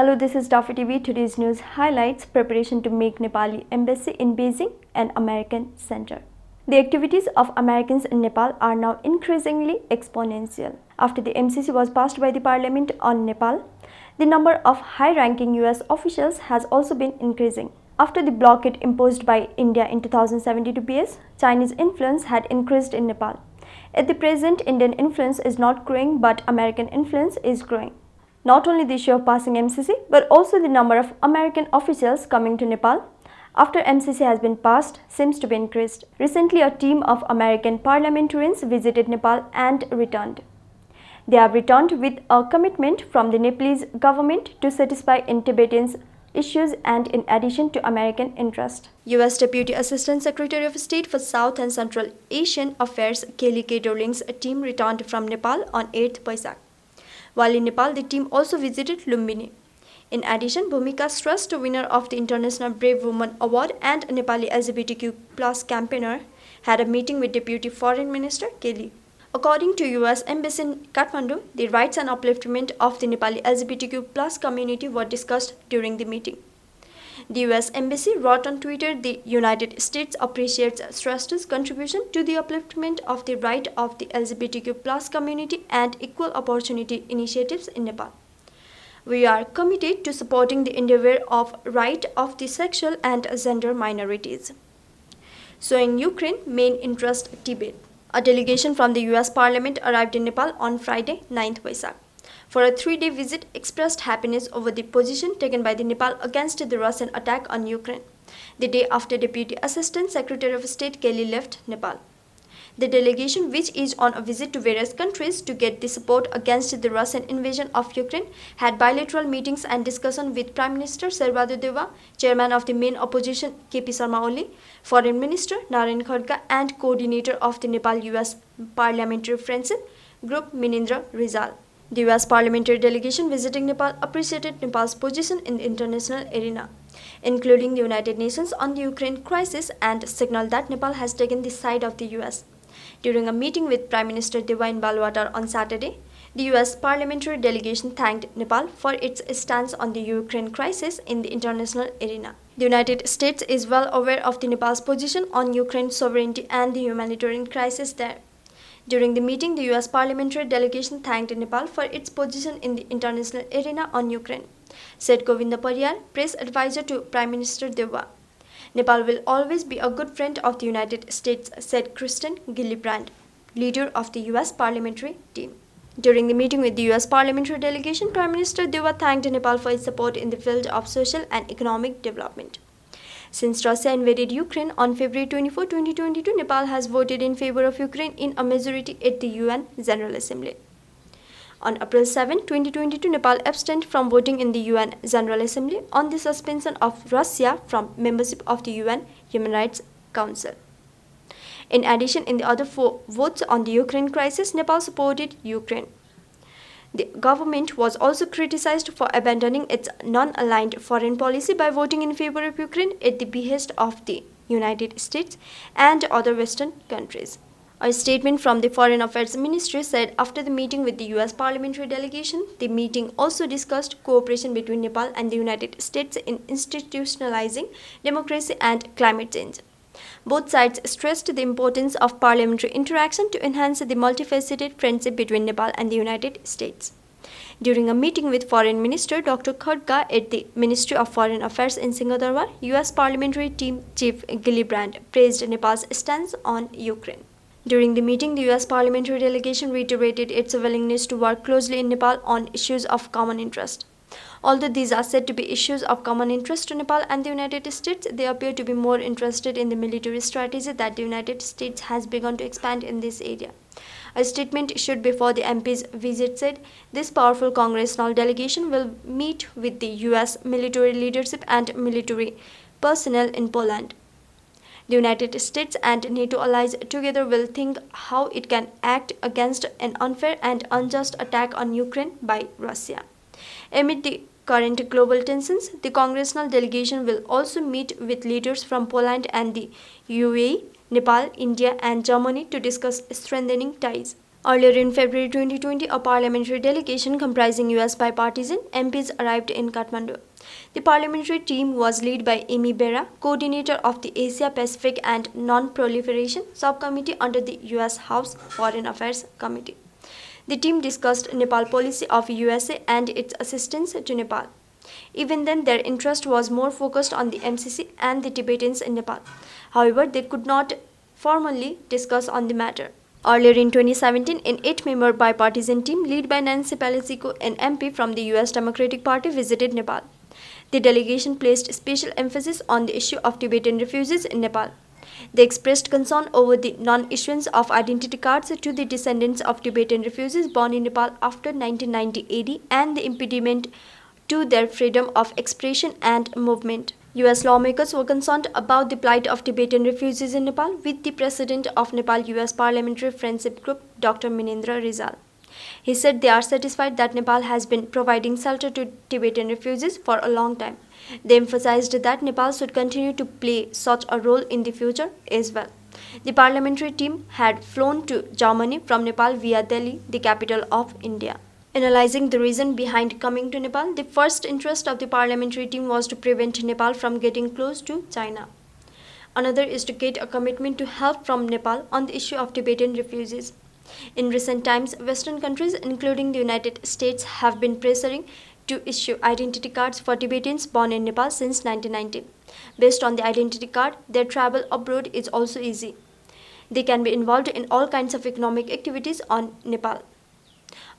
Hello, this is Danfe TV. Today's news highlights preparation to make Nepali embassy in Beijing an American center. The activities of Americans in Nepal are now increasingly exponential. After the MCC was passed by the parliament on Nepal, the number of high-ranking US officials has also been increasing. After the blockade imposed by India in 2017 to PS, Chinese influence had increased in Nepal. At the present, Indian influence is not growing, but American influence is growing. Not only the issue of passing MCC, but also the number of American officials coming to Nepal after MCC has been passed seems to be increased. Recently, a team of American parliamentarians visited Nepal and returned. They have returned with a commitment from the Nepalese government to satisfy in Tibetans' issues and in addition to American interest. U.S. Deputy Assistant Secretary of State for South and Central Asian Affairs Kelly K. Dorling's team returned from Nepal on 8th Baisakh. While in Nepal, the team also visited Lumbini. In addition, Bhumika Trust, winner of the International Brave Woman Award and Nepali LGBTQ+ campaigner, had a meeting with Deputy Foreign Minister Kelly. According to U.S. Embassy in Kathmandu, the rights and upliftment of the Nepali LGBTQ+ community were discussed during the meeting. The U.S. Embassy wrote on Twitter, the United States appreciates Trust's contribution to the upliftment of the right of the LGBTQ+ community and equal opportunity initiatives in Nepal. We are committed to supporting the endeavor of right of the sexual and gender minorities. So in Ukraine, main interest Tibet. A delegation from the US Parliament arrived in Nepal on Friday, 9th Baisakh. For a 3-day visit, expressed happiness over the position taken by the Nepal against the Russian attack on Ukraine, the day after Deputy Assistant Secretary of State Kelly left Nepal. The delegation, which is on a visit to various countries to get the support against the Russian invasion of Ukraine, had bilateral meetings and discussion with Prime Minister Sherbadu Deva, Chairman of the main opposition KP Sharma Oli, Foreign Minister Narayan Khadka, and Coordinator of the Nepal-US Parliamentary Friendship Group Minindra Rizal. The US parliamentary delegation visiting Nepal appreciated Nepal's position in the international arena, including the United Nations on the Ukraine crisis, and signaled that Nepal has taken the side of the US. During a meeting with Prime Minister Deva in Balwatar on Saturday, the US parliamentary delegation thanked Nepal for its stance on the Ukraine crisis in the international arena. The United States is well aware of the Nepal's position on Ukraine's sovereignty and the humanitarian crisis there. During the meeting, the US parliamentary delegation thanked Nepal for its position in the international arena on Ukraine, said Govinda Pariyar, press advisor to Prime Minister Deva. Nepal will always be a good friend of the United States, said Kristen Gillibrand, leader of the US parliamentary team. During the meeting with the US parliamentary delegation, Prime Minister Deva thanked Nepal for its support in the field of social and economic development. Since Russia invaded Ukraine on February 24, 2022, Nepal has voted in favor of Ukraine in a majority at the UN General Assembly. On April 7, 2022, Nepal abstained from voting in the UN General Assembly on the suspension of Russia from membership of the UN Human Rights Council. In addition, in the other 4 votes on the Ukraine crisis, Nepal supported Ukraine. The government was also criticized for abandoning its non-aligned foreign policy by voting in favor of Ukraine at the behest of the United States and other Western countries. A statement from the Foreign Affairs Ministry said after the meeting with the US parliamentary delegation, the meeting also discussed cooperation between Nepal and the United States in institutionalizing democracy and climate change. Both sides stressed the importance of parliamentary interaction to enhance the multifaceted friendship between Nepal and the United States. During a meeting with Foreign Minister Dr. Khadka at the Ministry of Foreign Affairs in Singapore, US Parliamentary Team Chief Gillibrand praised Nepal's stance on Ukraine. During the meeting, the US parliamentary delegation reiterated its willingness to work closely in Nepal on issues of common interest. Although these are said to be issues of common interest to Nepal and the United States, they appear to be more interested in the military strategy that the United States has begun to expand in this area. A statement issued before the MP's visit said, this powerful congressional delegation will meet with the US military leadership and military personnel in Poland. The United States and NATO allies together will think how it can act against an unfair and unjust attack on Ukraine by Russia. Amid the current global tensions, the congressional delegation will also meet with leaders from Poland and the UAE, Nepal, India, and Germany to discuss strengthening ties. Earlier in February 2020, a parliamentary delegation comprising US bipartisan MPs arrived in Kathmandu. The parliamentary team was led by Amy Bera, coordinator of the Asia Pacific and Non-Proliferation Subcommittee under the US House Foreign Affairs Committee. The team discussed Nepal policy of USA and its assistance to Nepal. Even then, their interest was more focused on the MCC and the Tibetans in Nepal. However, they could not formally discuss on the matter. Earlier in 2017, an 8-member bipartisan team led by Nancy Pelosi, an MP from the US Democratic Party, visited Nepal. The delegation placed special emphasis on the issue of Tibetan refugees in Nepal. They expressed concern over the non-issuance of identity cards to the descendants of Tibetan refugees born in Nepal after 1990 AD and the impediment to their freedom of expression and movement. US lawmakers were concerned about the plight of Tibetan refugees in Nepal with the president of Nepal-US Parliamentary Friendship Group, Dr. Minendra Rizal. He said they are satisfied that Nepal has been providing shelter to Tibetan refugees for a long time. They emphasized that Nepal should continue to play such a role in the future as well. The parliamentary team had flown to Germany from Nepal via Delhi, the capital of India. Analyzing the reason behind coming to Nepal, the first interest of the parliamentary team was to prevent Nepal from getting close to China. Another is to get a commitment to help from Nepal on the issue of Tibetan refugees. In recent times, Western countries, including the United States, have been pressuring to issue identity cards for Tibetans born in Nepal since 1990. Based on the identity card, their travel abroad is also easy. They can be involved in all kinds of economic activities on Nepal.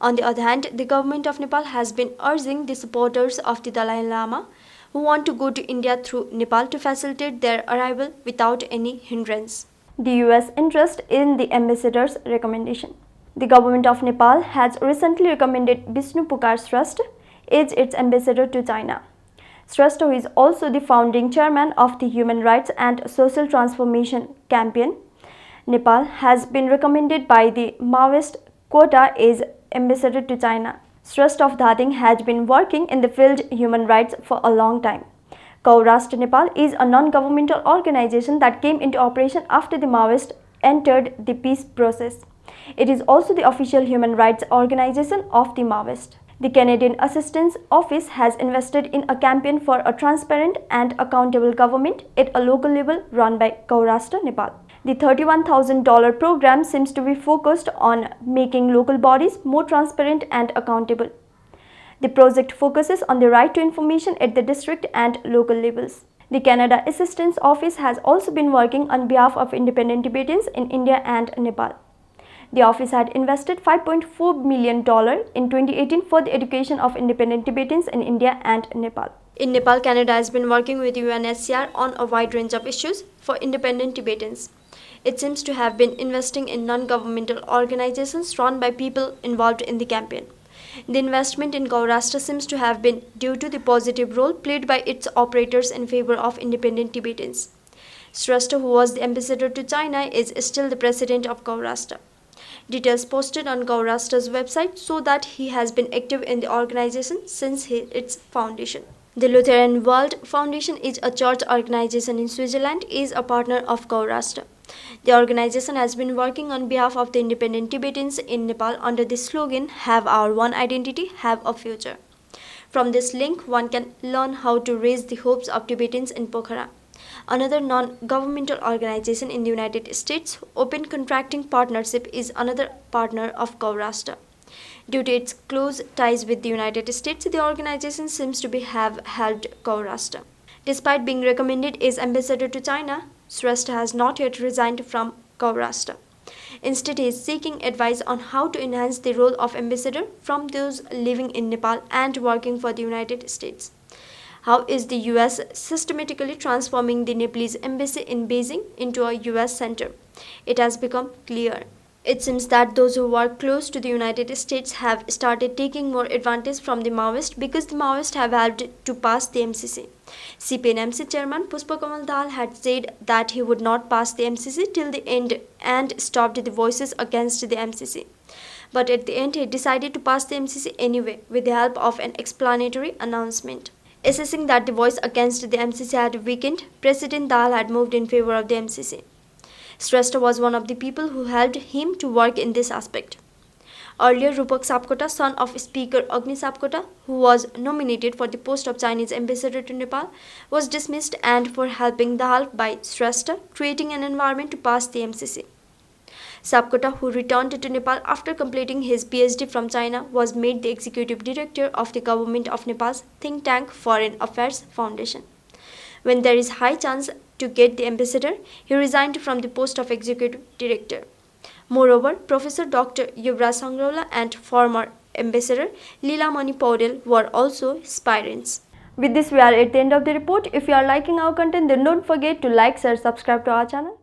On the other hand, the government of Nepal has been urging the supporters of the Dalai Lama who want to go to India through Nepal to facilitate their arrival without any hindrance. The US interest in the ambassador's recommendation. The government of Nepal has recently recommended Vishnu Pukar Shrestha as its ambassador to China. Shrestha, who is also the founding chairman of the Human Rights and Social Transformation Campaign, Nepal, has been recommended by the Maoist quota as ambassador to China. Shrestha of Dhating has been working in the field human rights for a long time. Kaurashtra Nepal is a non-governmental organization that came into operation after the Maoists entered the peace process. It is also the official human rights organization of the Maoists. The Canadian Assistance Office has invested in a campaign for a transparent and accountable government at a local level run by Kaurashtra Nepal. The $31,000 program seems to be focused on making local bodies more transparent and accountable. The project focuses on the right to information at the district and local levels. The Canada Assistance Office has also been working on behalf of independent Tibetans in India and Nepal. The office had invested $5.4 million in 2018 for the education of independent Tibetans in India and Nepal. In Nepal, Canada has been working with UNHCR on a wide range of issues for independent Tibetans. It seems to have been investing in non-governmental organizations run by people involved in the campaign. The investment in Kaurashtra seems to have been due to the positive role played by its operators in favor of independent Tibetans. Shrestha, who was the ambassador to China, is still the president of Kaurashtra. Details posted on Kaurashtra's website show that he has been active in the organization since its foundation. The Lutheran World Foundation is a church organization in Switzerland, is a partner of Kaurashtra. The organization has been working on behalf of the independent Tibetans in Nepal under the slogan, "Have our one identity, have a future." From this link, one can learn how to raise the hopes of Tibetans in Pokhara. Another non-governmental organization in the United States, Open Contracting Partnership, is another partner of Kaurashtra. Due to its close ties with the United States, the organization seems to have helped Kaurashtra. Despite being recommended as ambassador to China, Shrestha has not yet resigned from Kaurashtra. Instead, he is seeking advice on how to enhance the role of ambassador from those living in Nepal and working for the United States. How is the US systematically transforming the Nepalese embassy in Beijing into a US center? It has become clear. It seems that those who work close to the United States have started taking more advantage from the Maoists because the Maoists have helped to pass the MCC. CPN-MC chairman Pushpakamal Dal had said that he would not pass the MCC till the end and stopped the voices against the MCC. But at the end, he decided to pass the MCC anyway with the help of an explanatory announcement. Assessing that the voice against the MCC had weakened, President Dal had moved in favor of the MCC. Shrestha was one of the people who helped him to work in this aspect. Earlier, Rupak Sapkota, son of Speaker Agni Sapkota, who was nominated for the post of Chinese ambassador to Nepal, was dismissed and for helping the half by Shrestha, creating an environment to pass the MCC. Sapkota, who returned to Nepal after completing his PhD from China, was made the executive director of the government of Nepal's think tank Foreign Affairs Foundation. When there is high chance to get the ambassador, he resigned from the post of executive director. Moreover, Professor Dr. Yuvraj Sangraula and former ambassador Leela Mani Paudel were also aspirants. With this, we are at the end of the report. If you are liking our content, then don't forget to like, share, subscribe to our channel.